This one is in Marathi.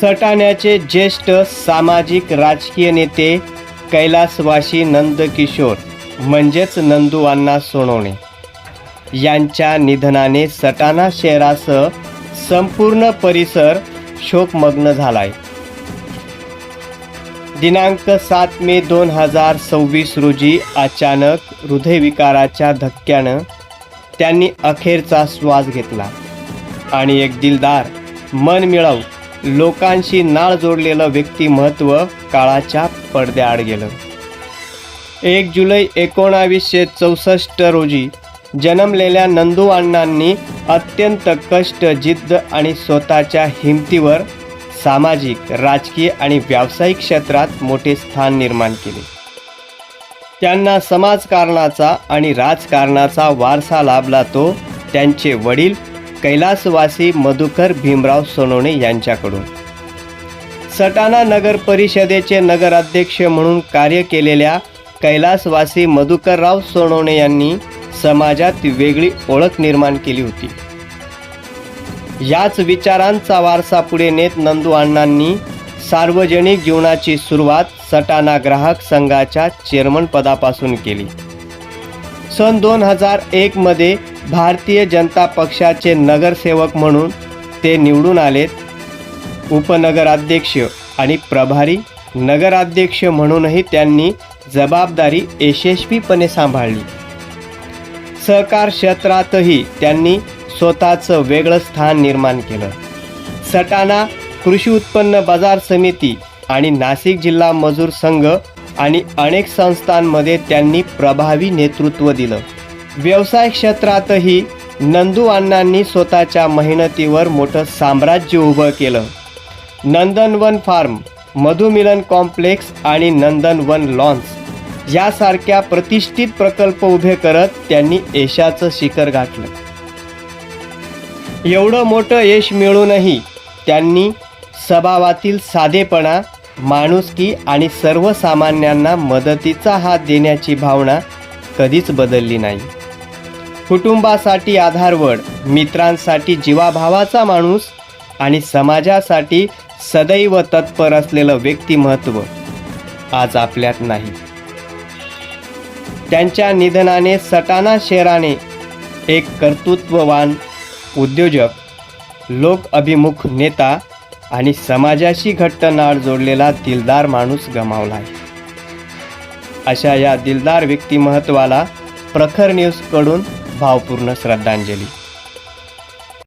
सटाण्याचे ज्येष्ठ सामाजिक राजकीय नेते कैलासवासी नंदकिशोर म्हणजेच नंदू अण्णा सोनवणे यांच्या निधनाने सटाणा शहरासह संपूर्ण परिसर शोकमग्न झालाय. दिनांक 7 मे 2026 रोजी अचानक हृदयविकाराच्या धक्क्यानं त्यांनी अखेरचा श्वास घेतला आणि एक दिलदार, मनमिळाऊ, लोकांशी नाळ जोडलेलं व्यक्तिमत्व काळाच्या पडद्याआड गेलं. 1 जुलै 1964 रोजी जन्मलेल्या नंदू अण्णांनी अत्यंत कष्ट, जिद्द आणि स्वतःच्या हिमतीवर सामाजिक, राजकीय आणि व्यावसायिक क्षेत्रात मोठे स्थान निर्माण केले. त्यांना समाजकारणाचा आणि राजकारणाचा वारसा लाभला तो त्यांचे वडील कैलासवासी मधुकर भीमराव सोनवणे यांच्याकडून. सटाणा नगर परिषदेचे नगराध्यक्ष म्हणून कार्य केलेल्या कैलासवासी मधुकरराव सोनवणे यांनी समाजात वेगळी ओळख निर्माण केली होती. याच विचारांचा वारसा पुढे नेत नंदू अण्णांनी सार्वजनिक जीवनाची सुरुवात सटाणा ग्राहक संघाच्या चेअरमन पदापासून केली. सन 2001 मध्ये भारतीय जनता पक्षाचे नगरसेवक म्हणून ते निवडून आलेत. उपनगराध्यक्ष आणि प्रभारी नगराध्यक्ष म्हणूनही त्यांनी जबाबदारी यशस्वीपणे सांभाळली. सहकार क्षेत्रातही त्यांनी स्वतःचं वेगळं स्थान निर्माण केलं. सटाणा कृषी उत्पन्न बाजार समिती आणि नाशिक जिल्हा मजूर संघ आणि अनेक संस्थांमध्ये त्यांनी प्रभावी नेतृत्व दिलं. व्यवसाय क्षेत्रातही नंदू अण्णांनी स्वतःच्या मेहनतीवर मोठं साम्राज्य उभं केलं. नंदनवन फार्म, मधुमिलन कॉम्प्लेक्स आणि नंदनवन लॉन्स यासारख्या प्रतिष्ठित प्रकल्प उभे करत त्यांनी यशाचं शिखर गाठलं. एवढं मोठं यश मिळूनही त्यांनी स्वभावातील साधेपणा, माणुसकी आणि सर्वसामान्यांना मदतीचा हात देण्याची भावना कधीच बदलली नाही. कुटुंबासाठी आधारवड, मित्रांसाठी जीवाभावाचा माणूस आणि समाजासाठी सदैव तत्पर असलेलं व्यक्तिमत्व आज आपल्यात नाही. त्यांच्या निधनाने सटाणा शहराने एक कर्तृत्ववान उद्योजक, लोक अभिमुख नेता आणि समाजाशी घट्ट नाळ जोडलेला दिलदार माणूस गमावला आहे. अशा या दिलदार व्यक्तिमत्वाला प्रखर न्यूजकडून भावपूर्ण श्रद्धांजली.